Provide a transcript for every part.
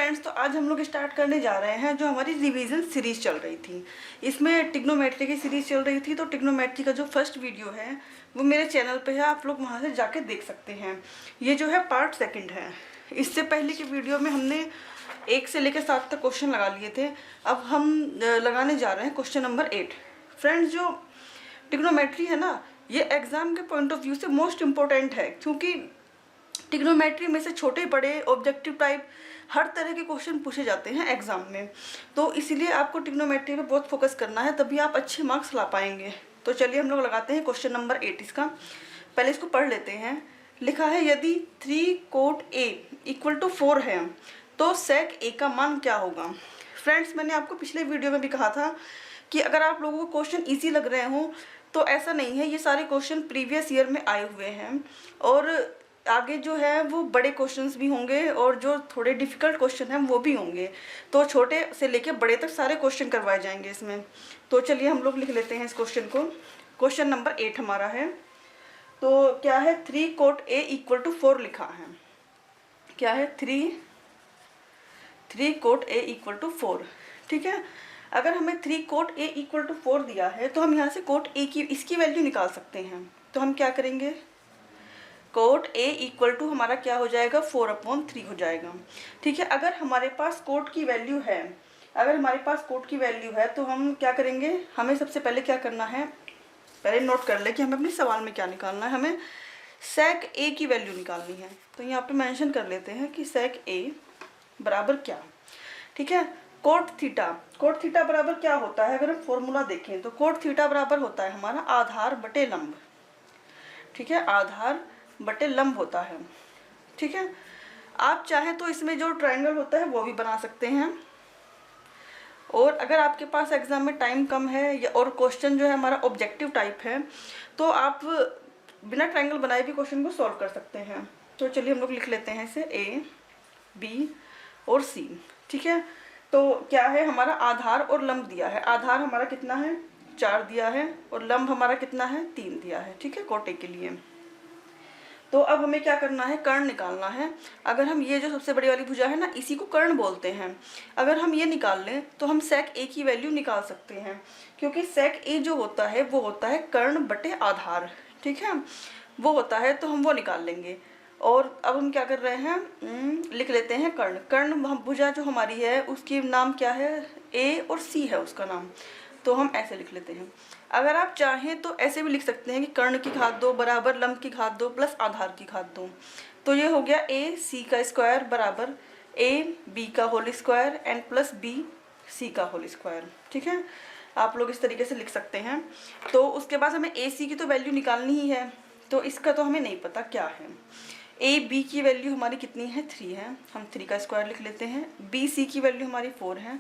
Friends, तो आज हम लोग स्टार्ट करने जा रहे हैं जो हमारी रिवीजन सीरीज चल रही थी। इसमें टिग्नोमेट्री की सीरीज चल रही थी, तो टिग्नोमेट्री का जो फर्स्ट वीडियो है वो मेरे चैनल पे है, आप लोग वहाँ से जाके देख सकते हैं। ये जो है पार्ट सेकंड है। इससे पहले की वीडियो में हमने 1 से लेकर 7 तक क्वेश्चन लगा लिए थे। अब हम लगाने जा रहे हैं क्वेश्चन नंबर 8। फ्रेंड्स, जो टिग्नोमेट्री है ना, ये एग्ज़ाम के पॉइंट ऑफ व्यू से मोस्ट इम्पोर्टेंट है, क्योंकि टिग्नोमेट्री में से छोटे बड़े ऑब्जेक्टिव टाइप हर तरह के क्वेश्चन पूछे जाते हैं एग्जाम में। तो इसीलिए आपको टिग्नोमेट्री पे बहुत फोकस करना है, तभी आप अच्छे मार्क्स ला पाएंगे। तो चलिए हम लोग लगाते हैं क्वेश्चन नंबर 8 इसका। पहले इसको पढ़ लेते हैं। लिखा है, यदि 3 कोट A = 4 है तो सेक A का मान क्या होगा। फ्रेंड्स, मैंने आपको पिछले वीडियो में भी कहा था कि अगर आप लोगों को क्वेश्चन ईजी लग रहे हों तो ऐसा नहीं है, ये सारे क्वेश्चन प्रीवियस ईयर में आए हुए हैं और आगे जो है वो बड़े क्वेश्चंस भी होंगे और जो थोड़े डिफ़िकल्ट क्वेश्चन हैं वो भी होंगे। तो छोटे से लेके बड़े तक सारे क्वेश्चन करवाए जाएंगे इसमें। तो चलिए हम लोग लिख लेते हैं इस क्वेश्चन को। क्वेश्चन नंबर 8 हमारा है। तो क्या है, 3 कोट A = 4 लिखा है। क्या है, 3 कोट A = 4। ठीक है, अगर हमें 3 कोट A = 4 दिया है तो हम यहाँ से कोट A की इसकी वैल्यू निकाल सकते हैं। तो हम क्या करेंगे, कोट A = हमारा क्या हो जाएगा, 4/3 हो जाएगा। ठीक है, अगर हमारे पास कोट की वैल्यू है, तो हम क्या करेंगे, हमें सबसे पहले क्या करना है, पहले नोट कर ले कि हमें अपने सवाल में क्या निकालना है। हमें सेक A की वैल्यू निकालनी है। तो यहाँ पे मेंशन कर लेते हैं कि सेक A बराबर क्या। ठीक है, कोट थीटा बराबर क्या होता है, अगर हम फॉर्मूला देखें तो कोट थीटा बराबर होता है हमारा आधार बटे लंब। ठीक है, आधार बटे लंब होता है। ठीक है, आप चाहें तो इसमें जो ट्रायंगल होता है वो भी बना सकते हैं, और अगर आपके पास एग्जाम में टाइम कम है या और क्वेश्चन जो है हमारा ऑब्जेक्टिव टाइप है तो आप बिना ट्रायंगल बनाए भी क्वेश्चन को सॉल्व कर सकते हैं। तो चलिए हम लोग लिख लेते हैं इसे A, B और C। ठीक है, तो क्या है, हमारा आधार और लंब दिया है। आधार हमारा कितना है, 4 दिया है, और लंब हमारा कितना है, 3 दिया है। ठीक है, कोटे के लिए। तो अब हमें क्या करना है, कर्ण निकालना है। अगर हम ये जो सबसे बड़ी वाली भुजा है ना, इसी को कर्ण बोलते हैं। अगर हम ये निकाल लें तो हम सेक A की वैल्यू निकाल सकते हैं, क्योंकि सेक A जो होता है वो होता है कर्ण बटे आधार। ठीक है, वो होता है, तो हम वो निकाल लेंगे। और अब हम क्या कर रहे हैं, लिख लेते हैं कर्ण भुजा जो हमारी है उसकी नाम क्या है, A और C है उसका नाम। तो हम ऐसे लिख लेते हैं। अगर आप चाहें तो ऐसे भी लिख सकते हैं कि कर्ण की घात 2 बराबर लंब की घात 2 प्लस आधार की घात 2। तो ये हो गया AC का स्क्वायर बराबर AB का whole square and plus BC का होल स्क्वायर। ठीक है, आप लोग इस तरीके से लिख सकते हैं। तो उसके बाद हमें AC की तो वैल्यू निकालनी ही है, तो इसका तो हमें नहीं पता क्या है। AB की वैल्यू हमारी कितनी है, 3 है, हम 3 का स्क्वायर लिख लेते हैं। BC की वैल्यू हमारी 4 है,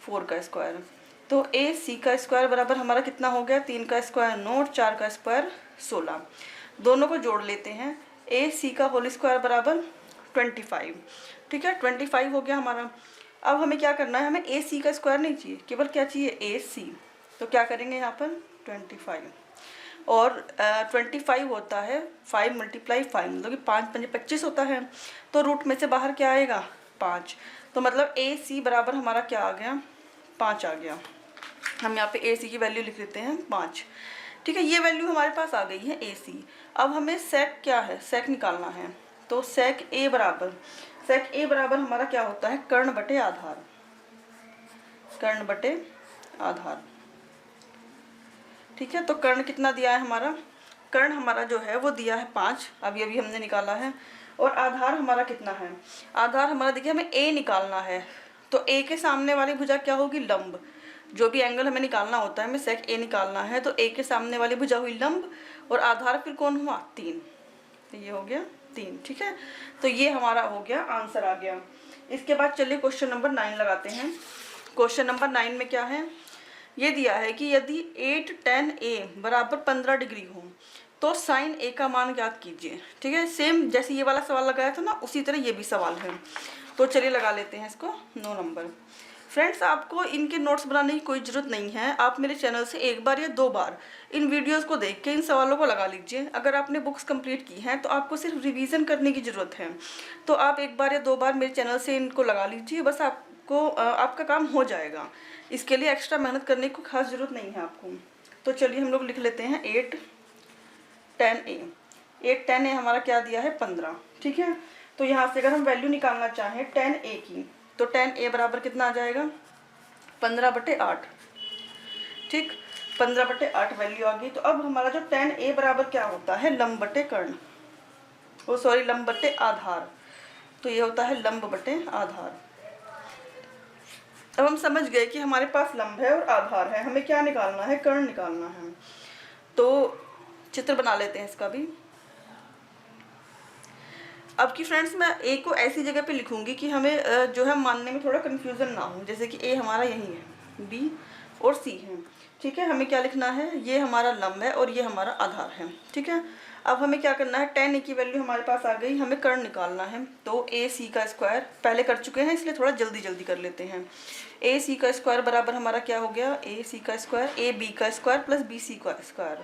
4 का स्क्वायर। तो AC का स्क्वायर बराबर हमारा कितना हो गया, 3 का स्क्वायर 9, 4 का स्क्वायर 16। दोनों को जोड़ लेते हैं। AC का होल स्क्वायर बराबर 25। ठीक है, 25 हो गया हमारा। अब हमें क्या करना है, हमें AC का स्क्वायर नहीं चाहिए, केवल क्या चाहिए, AC। तो क्या करेंगे यहाँ पर 25, और 25 होता है 5 × 5 मतलब कि 5 × 5 = 25 होता है। तो रूट में से बाहर क्या आएगा, 5। तो मतलब AC बराबर हमारा क्या आ गया, 5 आ गया। हम यहाँ पे AC की वैल्यू लिख लेते हैं 5। ठीक है, ये वैल्यू हमारे पास आ गई है AC। अब हमें सेक क्या है, सेक निकालना है। तो सेक A बराबर हमारा क्या होता है, कर्ण बटे आधार। कर्ण बटे आधार। ठीक है, तो कर्ण कितना दिया है हमारा, कर्ण हमारा जो है वो दिया है 5, अभी हमने निकाला है। और आधार हमारा कितना है, आधार हमारा देखिए हमें A निकालना है। तो A के सामने वाली भुजा क्या होगी, लंब। जो भी एंगल हमें निकालना होता है, हमें सेक A निकालना है, तो A के सामने वाली भुजा हुई लंब, और आधार फिर कौन हुआ, 3। तो ये हो गया 3। ठीक है, तो ये हमारा हो गया, आंसर आ गया। इसके बाद चलिए क्वेश्चन नंबर 9 लगाते हैं। क्वेश्चन नंबर 9 में क्या है, ये दिया है कि यदि 8 tan A बराबर 15 डिग्री हो तो साइन A का मान ज्ञात कीजिए। ठीक है, सेम जैसे ये वाला सवाल लगाया था ना, उसी तरह ये भी सवाल है। तो चलिए लगा लेते हैं इसको 9 नंबर। फ्रेंड्स, आपको इनके नोट्स बनाने की कोई ज़रूरत नहीं है। आप मेरे चैनल से एक बार या 2 बार इन वीडियोस को देख के इन सवालों को लगा लीजिए। अगर आपने बुक्स कंप्लीट की हैं तो आपको सिर्फ रिवीजन करने की ज़रूरत है। तो आप एक बार या 2 बार मेरे चैनल से इनको लगा लीजिए, बस आपको आपका काम हो जाएगा। इसके लिए एक्स्ट्रा मेहनत करने की खास ज़रूरत नहीं है आपको। तो चलिए हम लोग लिख लेते हैं 8 10a। 8 10a हमारा क्या दिया है 15, ठीक है। तो यहाँ से अगर हम वैल्यू निकालना चाहें 10a की, तो 10a बराबर कितना आ जाएगा 15/8, ठीक। 15/8 वैल्यू आ गई। तो अब हमारा जो 10a बराबर क्या होता है लंब बटे कर्ण, वो सॉरी लंब बटे आधार। तो ये होता है लंब बटे आधार। अब हम समझ गए कि हमारे पास लंब है और आधार है, हमें क्या निकालना है कर्ण निकालना है। तो चित्र बना लेते हैं इसका भी। अब की फ्रेंड्स मैं ए को ऐसी जगह पे लिखूंगी कि हमें जो है मानने में थोड़ा कन्फ्यूज़न ना हो। जैसे कि ए हमारा यही है, बी और सी है, ठीक है। हमें क्या लिखना है, ये हमारा लंब है और ये हमारा आधार है, ठीक है। अब हमें क्या करना है 10a की वैल्यू हमारे पास आ गई, हमें कर्ण निकालना है। तो ए सी का स्क्वायर पहले कर चुके हैं, इसलिए थोड़ा जल्दी जल्दी कर लेते हैं। ए सी का स्क्वायर बराबर हमारा क्या हो गया, ए सी का स्क्वायर ए बी का स्क्वायर प्लस बी सी का स्क्वायर,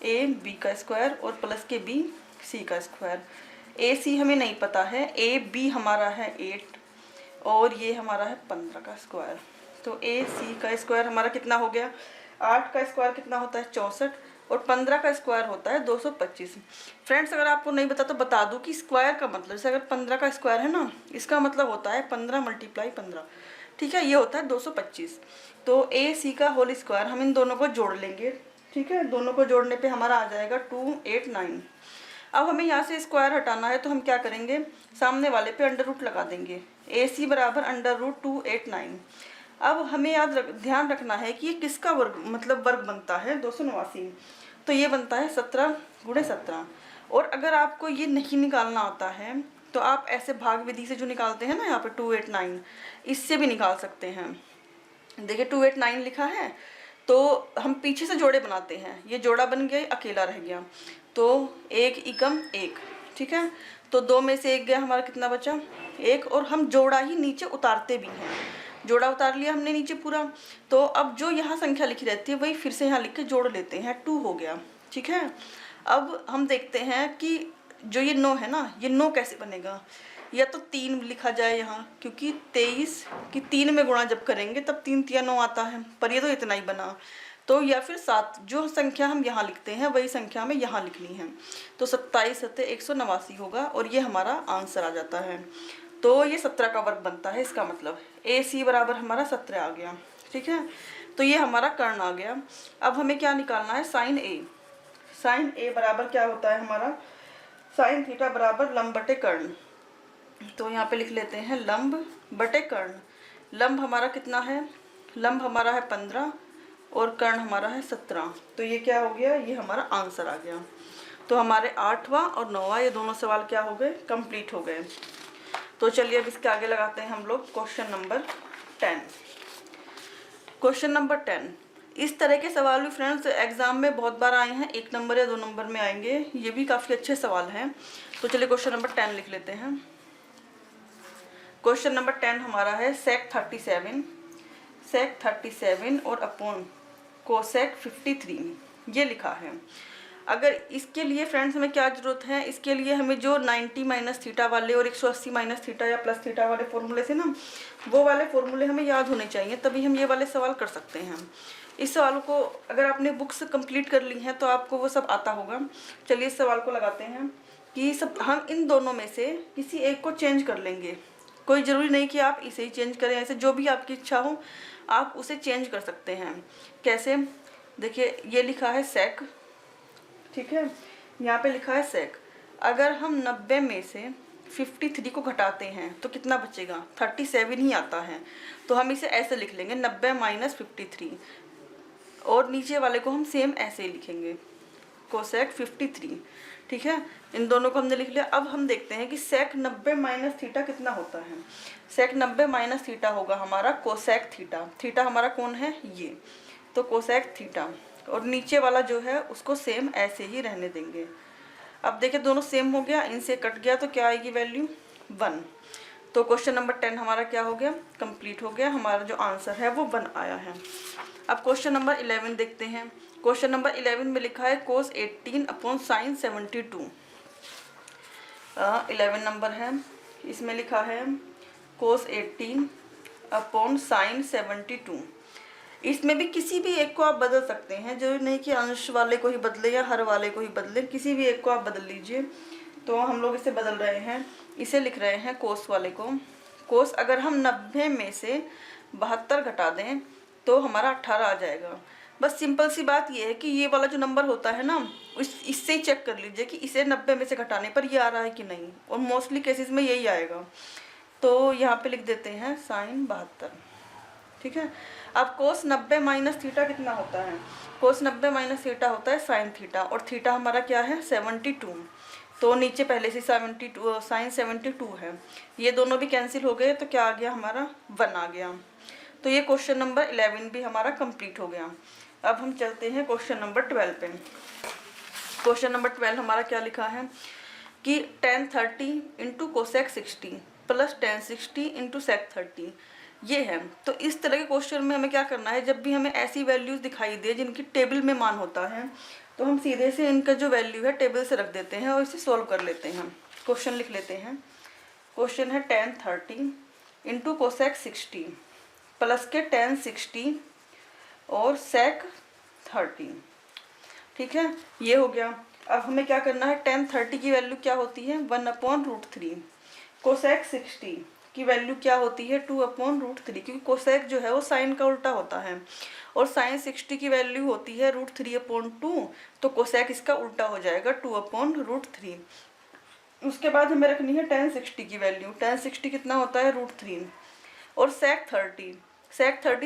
ए बी का स्क्वायर और प्लस के बी सी का स्क्वायर। ए सी हमें नहीं पता है, ए बी हमारा है 8 और ये हमारा है 15 का स्क्वायर। तो ए सी का स्क्वायर हमारा कितना हो गया, 8 का स्क्वायर कितना होता है 64 और 15 का स्क्वायर होता है 225। फ्रेंड्स, अगर आपको नहीं पता तो बता दूं कि स्क्वायर का मतलब, जैसे अगर 15 का स्क्वायर है ना, इसका मतलब होता है 15 × 15, ठीक है। ये होता है 225। तो ए सी का होल स्क्वायर हम इन दोनों को जोड़ लेंगे, ठीक है। दोनों को जोड़ने पे हमारा आ जाएगा 289। अब हमें यहाँ से स्क्वायर हटाना है, तो हम क्या करेंगे सामने वाले पे अंडर रूट लगा देंगे। ए सी बराबर √289। अब हमें ध्यान रखना है कि ये किसका वर्ग मतलब वर्ग बनता है 289। तो ये बनता है 17 × 17। और अगर आपको ये नहीं निकालना आता है तो आप ऐसे भाग विधि से जो निकालते हैं ना, यहाँ पे 289, इससे भी निकाल सकते हैं। देखिए 289 लिखा है, तो हम पीछे से जोड़े बनाते हैं, ये जोड़ा बन गया, अकेला रह गया। तो 1 एकम 1, ठीक है। तो 2 में से 1 गया, हमारा कितना बचा 1। और हम जोड़ा ही नीचे उतारते भी हैं, जोड़ा उतार लिया हमने नीचे पूरा। तो अब जो यहाँ संख्या लिखी रहती है वही फिर से यहाँ लिख के जोड़ लेते हैं, 2 हो गया, ठीक है। अब हम देखते हैं कि जो ये 9 है ना, ये 9 कैसे बनेगा। या तो 3 लिखा जाए यहाँ, क्योंकि 23 की 3 में गुणा जब करेंगे तब 3 × 9 आता है, पर ये तो इतना ही बना। तो या फिर 7, जो संख्या हम यहाँ लिखते हैं वही संख्या हमें यहाँ लिखनी है। तो 27 × 189 होगा और ये हमारा आंसर आ जाता है। तो ये 17 का वर्ग बनता है, इसका मतलब ए सी बराबर हमारा 17 आ गया, ठीक है। तो ये हमारा कर्ण आ गया। अब हमें क्या निकालना है साइन ए। साइन ए बराबर क्या होता है हमारा, साइन थीटा बराबर लंब बटे कर्ण। तो यहाँ पे लिख लेते हैं लंब बटे कर्ण। लंब हमारा कितना है, लंब हमारा है 15 और कर्ण हमारा है 17। तो ये क्या हो गया, ये हमारा आंसर आ गया। तो हमारे 8वां और 9वां ये दोनों सवाल क्या हो गए, कंप्लीट हो गए। तो चलिए अब इसके आगे लगाते हैं हम लोग क्वेश्चन नंबर 10। क्वेश्चन नंबर 10, इस तरह के सवाल भी फ्रेंड्स एग्जाम में बहुत बार आए हैं, 1 नंबर या 2 नंबर में आएंगे। ये भी काफ़ी अच्छे सवाल हैं। तो चलिए क्वेश्चन नंबर 10 लिख लेते हैं। क्वेश्चन नंबर 10 हमारा है सेक 37 और अपॉन कोसेक 53, ये लिखा है। अगर इसके लिए फ्रेंड्स हमें क्या ज़रूरत है, इसके लिए हमें जो 90 - थीटा वाले और 180 - थीटा या प्लस थीटा वाले फॉर्मूले थे ना, वो वाले फॉर्मूले हमें याद होने चाहिए, तभी हम ये वाले सवाल कर सकते हैं। इस सवाल को अगर आपने बुक्स कंप्लीट कर ली हैं तो आपको वो सब आता होगा। चलिए इस सवाल को लगाते हैं कि सब हम इन दोनों में से किसी एक को चेंज कर लेंगे। कोई ज़रूरी नहीं कि आप इसे ही चेंज करें, ऐसे जो भी आपकी इच्छा हो आप उसे चेंज कर सकते हैं। कैसे, देखिए ये लिखा है सेक, ठीक है, यहाँ पे लिखा है सेक। अगर हम 90 में से 53 को घटाते हैं तो कितना बचेगा, 37 ही आता है। तो हम इसे ऐसे लिख लेंगे 90 - 53, और नीचे वाले को हम सेम ऐसे ही लिखेंगे कोसेक 53, ठीक है। इन दोनों को हमने लिख लिया। अब हम देखते हैं कि सेक 90 - थीटा कितना होता है। सेक 90 - थीटा होगा हमारा कोसेक थीटा। थीटा हमारा कौन है, ये, तो कोसेक थीटा। और नीचे वाला जो है उसको सेम ऐसे ही रहने देंगे। अब देखिए दोनों सेम हो गया, इनसे कट गया तो क्या आएगी वैल्यू 1। तो क्वेश्चन नंबर 10 हमारा क्या हो गया, कंप्लीट हो गया। हमारा जो आंसर है वो 1 आया है। अब क्वेश्चन नंबर 11 देखते हैं। क्वेश्चन नंबर 11 में लिखा है cos 18 अपॉन साइन 72। 11 नंबर है, इसमें लिखा है cos 18 अपॉन साइन 72। इसमें भी किसी भी एक को आप बदल सकते हैं, जरूरी नहीं कि अंश वाले को ही बदले या हर वाले को ही बदले, किसी भी एक को आप बदल लीजिए। तो हम लोग इसे बदल रहे हैं, इसे लिख रहे हैं कोस वाले को। कोस अगर हम 90 में से 72 घटा दें तो हमारा 18 आ जाएगा। बस सिंपल सी बात ये है कि ये वाला जो नंबर होता है ना, इससे ही चेक कर लीजिए कि इसे 90 में से घटाने पर ये आ रहा है कि नहीं, और मोस्टली केसेस में यही आएगा। तो यहाँ पे लिख देते हैं साइन 72। ठीक है। अब कोस 90 माइनस थीटा कितना होता है, कोस 90 माइनस थीटा होता है साइन थीटा, और थीटा हमारा क्या है 72। तो नीचे पहले से 72 साइन 72 है, ये दोनों भी कैंसिल हो गए, तो क्या आ गया हमारा 1 आ गया। तो ये क्वेश्चन नंबर 11 भी हमारा कंप्लीट हो गया। अब हम चलते हैं क्वेश्चन नंबर 12 पे। क्वेश्चन नंबर 12 हमारा क्या लिखा है कि tan 30 into cosec 60 plus tan 60 into sec 30 ये है। तो इस तरह के क्वेश्चन में हमें क्या करना है, जब भी हमें ऐसी वैल्यूज दिखाई दे जिनकी टेबल में मान होता है, तो हम सीधे से इनका जो वैल्यू है टेबल से रख देते हैं और इसे सॉल्व कर लेते हैं। क्वेश्चन लिख लेते हैं। क्वेश्चन है tan 30 इंटू कोसेक 60 प्लस के tan 60 और सेक 30। ठीक है, ये हो गया। अब हमें क्या करना है, tan 30 की वैल्यू क्या होती है 1/√3, कोसेक 60 की वैल्यू क्या होती है 2/√3, क्योंकि कोसेक जो है वो साइन का उल्टा होता है, और साइन 60 की वैल्यू होती है √3/2, तो कोसेक इसका उल्टा हो जाएगा 2/√3। उसके बाद हमें रखनी है tan 60 की वैल्यू, tan 60 कितना होता है √3, और सेक 30,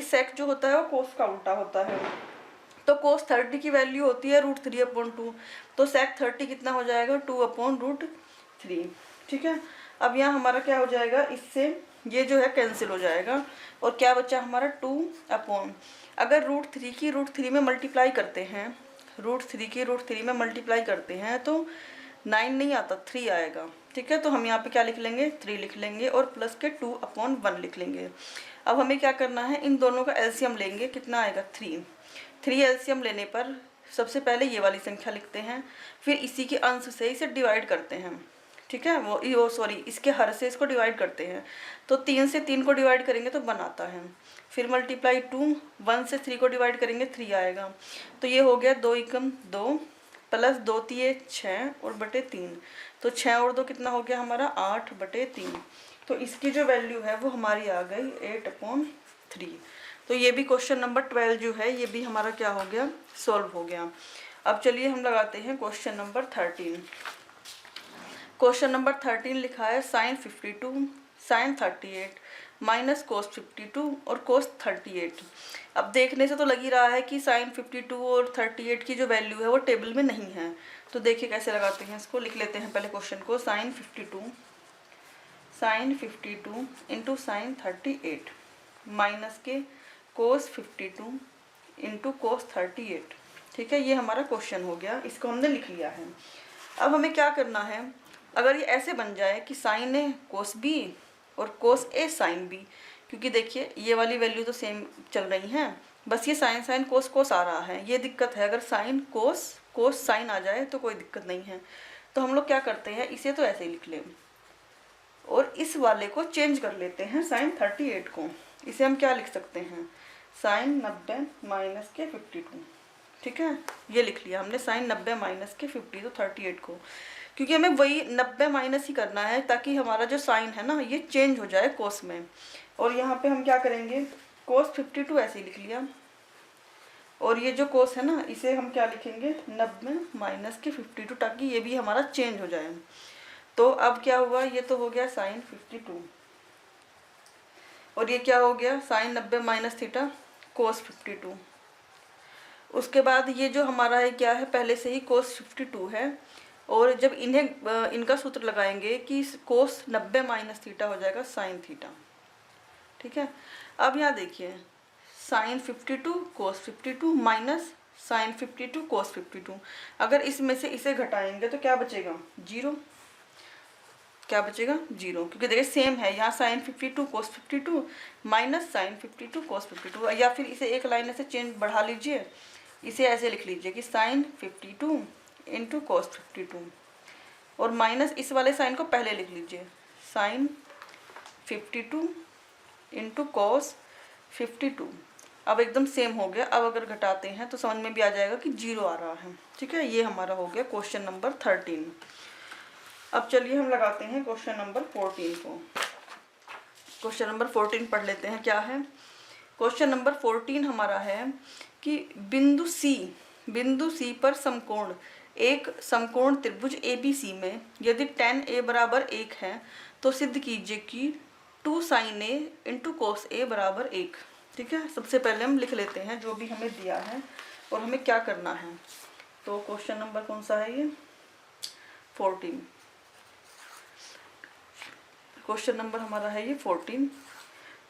सेक जो होता है वो कोस का उल्टा होता है, तो कोस 30 की वैल्यू होती है √3/2, तो सेक 30 कितना हो जाएगा 2/√3। ठीक है। अब यहाँ हमारा क्या हो जाएगा, इससे ये जो है कैंसिल हो जाएगा, और क्या बचा हमारा 2 अगर √3 की √3 में मल्टीप्लाई करते हैं, √3 की √3 में मल्टीप्लाई करते हैं तो 9 नहीं आता, 3 आएगा। ठीक है, तो हम यहाँ पे क्या लिख लेंगे 3 लिख लेंगे, और प्लस के 2/1 लिख लेंगे। अब हमें क्या करना है, इन दोनों का एलसीएम लेंगे, कितना आएगा 3 एलसीएम लेने पर सबसे पहले ये वाली संख्या लिखते हैं, फिर इसी के अंश से इसे डिवाइड करते हैं। ठीक है, वो सॉरी इसके हर से इसको डिवाइड करते हैं, तो 3 से 3 को डिवाइड करेंगे तो 1 आता है, फिर मल्टीप्लाई 2, 1 से 3 को डिवाइड करेंगे 3 आएगा। तो ये हो गया 2 एकम 2 प्लस 2 तिये 6 और बटे 3, तो 6 और 2 कितना हो गया हमारा 8/3। तो इसकी जो वैल्यू है वो हमारी आ गई 8/3। तो ये भी क्वेश्चन नंबर 12 जो है ये भी हमारा क्या हो गया, सॉल्व हो गया। अब चलिए हम लगाते हैं क्वेश्चन नंबर 13। क्वेश्चन नंबर 13 लिखा है साइन 52 साइन 38 माइनस कोस 52 और कोस 38। अब देखने से तो लग ही रहा है कि साइन 52 और 38 की जो वैल्यू है वो टेबल में नहीं है, तो देखिए कैसे लगाते हैं इसको। लिख लेते हैं पहले क्वेश्चन को, साइन 52 इंटू साइन 38 माइनस के कोस 52 इंटू कोस 38। ठीक है, ये हमारा क्वेश्चन हो गया, इसको हमने लिख लिया है। अब हमें क्या करना है, अगर ये ऐसे बन जाए कि साइन ए कोस बी और कोस ए साइन बी, क्योंकि देखिए ये वाली वैल्यू तो सेम चल रही हैं, बस ये साइन साइन कोस कोस आ रहा है, ये दिक्कत है। अगर साइन कोस कोस साइन आ जाए तो कोई दिक्कत नहीं है। तो हम लोग क्या करते हैं, इसे तो ऐसे ही लिख लें और इस वाले को चेंज कर लेते हैं साइन 38 को। इसे हम क्या लिख सकते हैं, साइन 90 माइनस के 52। ठीक है, ये लिख लिया हमने साइन 90 माइनस के 50, तो 38 को, क्योंकि हमें वही 90 माइनस ही करना है ताकि हमारा जो साइन है ना ये चेंज हो जाए कोस में। और यहाँ पे हम क्या करेंगे, कोस 52 ऐसे ही लिख लिया, और ये जो कोस है ना इसे हम क्या लिखेंगे 90 माइनस के 52, ताकि ये भी हमारा चेंज हो जाए। तो अब क्या हुआ, ये तो हो गया साइन 52, और ये क्या हो गया साइन 90 माइनस थीटा कोस 52। उसके बाद ये जो हमारा है क्या है, पहले से ही कोस 52 है, और जब इनका सूत्र लगाएंगे कि कोस 90 माइनस थीटा हो जाएगा साइन थीटा। ठीक है, अब यहाँ देखिए साइन 52 कोस 52 माइनस साइन 52 कोस 52, अगर इसमें से इसे घटाएंगे तो क्या बचेगा 0। क्या बचेगा 0, क्योंकि देखिए सेम है यहाँ साइन 52 कोस 52 माइनस साइन 52 कोस 52, या फिर इसे एक लाइन से चेंज बढ़ा लीजिए, इसे ऐसे लिख लीजिए कि साइन 52 इंटू कोस 52, और माइनस इस वाले साइन को पहले लिख लीजिए साइन 52 इंटू कोस 52। अब एकदम सेम हो गया। अब अगर घटाते हैं तो समझ में भी आ जाएगा कि 0 आ रहा है। ठीक है, ये हमारा हो गया क्वेश्चन नंबर 13। अब चलिए हम लगाते हैं क्वेश्चन नंबर 14 को। क्वेश्चन नंबर 14 पढ़ लेते हैं क्या है। क्वेश्चन नंबर 14 हमारा है कि बिंदु सी पर समकोण एक समकोण त्रिभुज ABC में यदि tan A बराबर 1 है तो सिद्ध कीजिए कि 2 sin A into cos A बराबर 1। ठीक है, सबसे पहले हम लिख लेते हैं जो भी हमें दिया है और हमें क्या करना है। तो क्वेश्चन नंबर कौन सा है ये 14, क्वेश्चन नंबर हमारा है ये 14।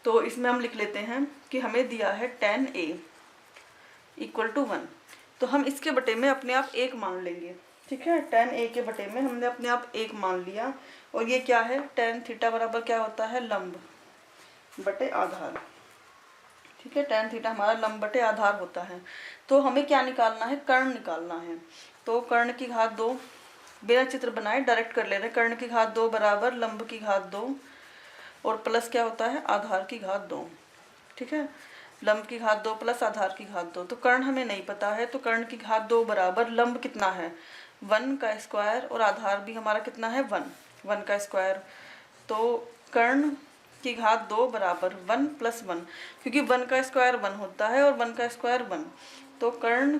तो इसमें हम लिख लेते हैं कि हमें दिया है tan A इक्वल टू 1, तो हम इसके बटे में अपने आप 1 मान लेंगे। ठीक है, tan A के बटे में हमने अपने आप 1 मान लिया, और ये क्या है tan थीटा बराबर क्या होता है लंब बटे आधार। ठीक है, tan थीटा हमारा लंब बटे आधार होता है। तो हमें क्या निकालना है, कर्ण निकालना है। तो कर्ण की घात 2 बिना चित्र बनाए डायरेक्ट कर ले रहे हैं। कर्ण की घात 2 बराबर लंब की घात 2 और प्लस क्या होता है आधार की घात 2। ठीक है, लंब की घात 2 प्लस आधार की घात 2। तो कर्ण हमें नहीं पता है, तो कर्ण की घात 2 बराबर लंब कितना है 1 का स्क्वायर और आधार भी हमारा कितना है 1 का स्क्वायर। तो कर्ण की घात 2 बराबर 1 प्लस 1, क्योंकि 1 का स्क्वायर 1 होता है और 1 का स्क्वायर 1। तो कर्ण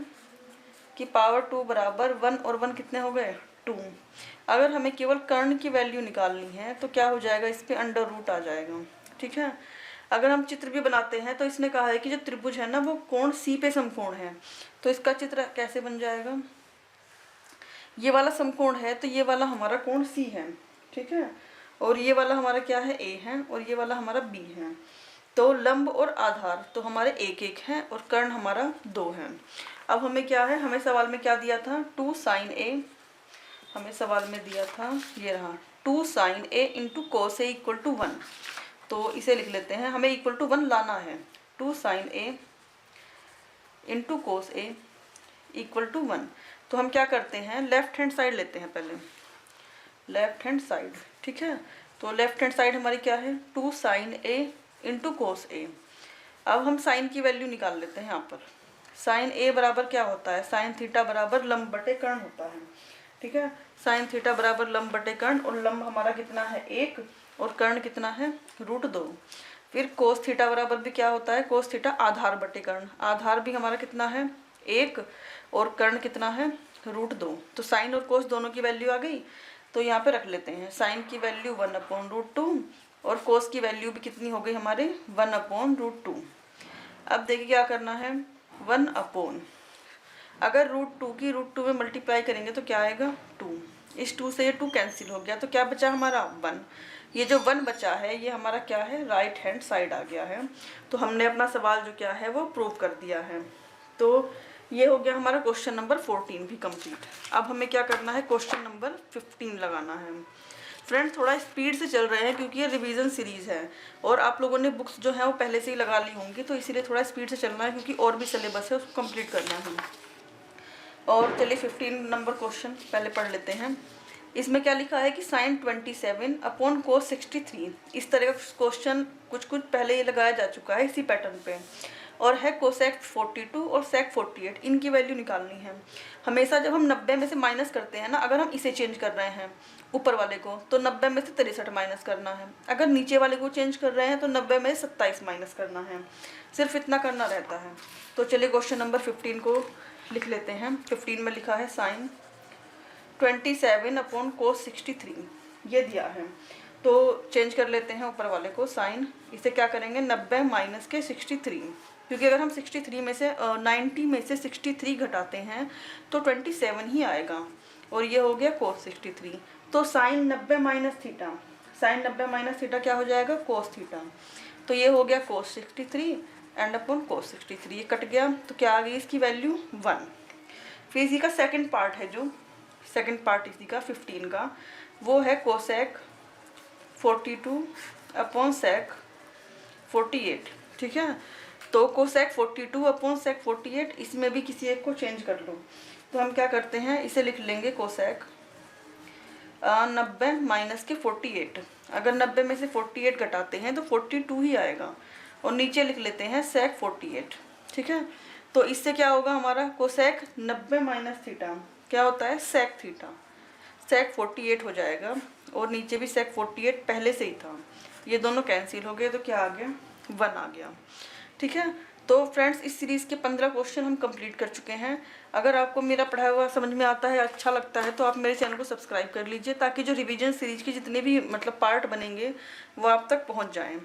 की पावर 2 बराबर 1 और 1 कितने हो गए 2। अगर हमें केवल कर्ण की वैल्यू निकालनी है तो क्या हो जाएगा, इस पे अंडर रूट आ जाएगा। ठीक है, अगर हम चित्र भी बनाते हैं तो इसने कहा है कि जो त्रिभुज है ना वो कोण C पे समकोण है, तो इसका चित्र कैसे बन जाएगा, ये वाला समकोण है तो ये वाला हमारा कोण C है। ठीक है, और ये वाला हमारा क्या है A है और ये वाला हमारा B है। तो लंब और आधार तो हमारे 1 1 हैं और कर्ण हमारा 2 है। अब हमें क्या है, हमें सवाल में क्या दिया था 2 sin A, हमें सवाल में दिया था ये रहा 2 sin A into cos A equal to 1। तो इसे लिख लेते हैं, हमें इक्वल टू 1 लाना है। 2 sin A into cos A equal to 1। तो हम क्या करते हैं लेफ्ट हैंड साइड लेते हैं पहले, लेफ्ट हैंड साइड। ठीक है, तो लेफ्ट हैंड साइड हमारी क्या है 2 sin A into cos A। अब हम साइन की वैल्यू निकाल लेते हैं यहाँ पर। साइन A बराबर क्या होता है, साइन थीटा बराबर लंब बटे कर्ण होता है। ठीक है, साइन थीटा बराबर लंब बटे कर्ण, और लंब हमारा कितना है 1 और कर्ण कितना है √2। फिर कोस थीटा बराबर भी क्या होता है, कोस थीटा आधार बटे कर्ण, आधार भी हमारा कितना है 1 और कर्ण कितना है √2। तो साइन और कोस दोनों की वैल्यू आ गई, तो यहाँ पे रख लेते हैं साइन की वैल्यू 1/√2 और कोस की वैल्यू भी कितनी हो गई हमारे 1/√2। अब देखिए क्या करना है 1/, अगर √2 की √2 में मल्टीप्लाई करेंगे तो क्या आएगा 2, इस 2 से ये 2 कैंसिल हो गया, तो क्या बचा हमारा 1। ये जो 1 बचा है ये हमारा क्या है राइट हैंड साइड आ गया है। तो हमने अपना सवाल जो क्या है वो प्रूव कर दिया है। तो ये हो गया हमारा क्वेश्चन नंबर 14 भी कंप्लीट। अब हमें क्या करना है क्वेश्चन नंबर 15 लगाना है। फ्रेंड्स थोड़ा स्पीड से चल रहे हैं क्योंकि ये रिवीजन सीरीज़ है और आप लोगों ने बुक्स जो है वो पहले से ही लगा ली होंगी, तो इसीलिए थोड़ा स्पीड से चलना है क्योंकि और भी सिलेबस है उसको कंप्लीट करना है। और चलिए 15 नंबर क्वेश्चन पहले पढ़ लेते हैं। इसमें क्या लिखा है कि साइन 27 अपॉन कोस 63। इस तरह का क्वेश्चन कुछ पहले ये लगाया जा चुका है इसी पैटर्न पे, और है कोसेक 42 और सेक 48, इनकी वैल्यू निकालनी है। हमेशा जब हम 90 में से माइनस करते हैं ना, अगर हम इसे चेंज कर रहे हैं ऊपर वाले को तो 90 में से 63 माइनस करना है, अगर नीचे वाले को चेंज कर रहे हैं तो 90 में से 27 माइनस करना है, सिर्फ इतना करना रहता है। तो चलिए क्वेश्चन नंबर 15 को लिख लेते हैं। 15 में लिखा है साइन 27 अपॉन कोस 63 ये दिया है, तो चेंज कर लेते हैं ऊपर वाले को साइन, इसे क्या करेंगे 90 माइनस के 63, क्योंकि अगर हम 63 में से 90 में से 63 घटाते हैं तो 27 ही आएगा, और ये हो गया कोस 63। तो sine 90 minus theta, sine 90 minus theta क्या हो जाएगा कोस थीटा, तो ये हो गया कोस 63 एंड अपॉन कोस 63, ये कट गया तो क्या आ गई इसकी वैल्यू 1। फिर इसी का सेकंड पार्ट है, जो सेकंड पार्ट इसी का 15 का वो है कोसेक 42 अपॉन सेक 48, ठीक है। तो कोसेक 42 अपॉन सेक 48, इसमें भी किसी एक को चेंज कर लो। तो हम क्या करते हैं, इसे लिख लेंगे कोसेक 90 माइनस के 48। अगर 90 में से 48 घटाते हैं तो 42 ही आएगा, और नीचे लिख लेते हैं सेक 48, ठीक है। तो इससे क्या होगा, हमारा कोसेक 90 माइनस थीटा क्या होता है, सेक थीटा, सेक 48 हो जाएगा, और नीचे भी सेक 48 पहले से ही था, ये दोनों कैंसिल हो गए, तो क्या आ गया, 1 आ गया, ठीक है। तो फ्रेंड्स, इस सीरीज़ के 15 क्वेश्चन हम कंप्लीट कर चुके हैं। अगर आपको मेरा पढ़ाया हुआ समझ में आता है, अच्छा लगता है, तो आप मेरे चैनल को सब्सक्राइब कर लीजिए, ताकि जो रिवीजन सीरीज के जितने भी मतलब पार्ट बनेंगे वो आप तक पहुंच जाएं।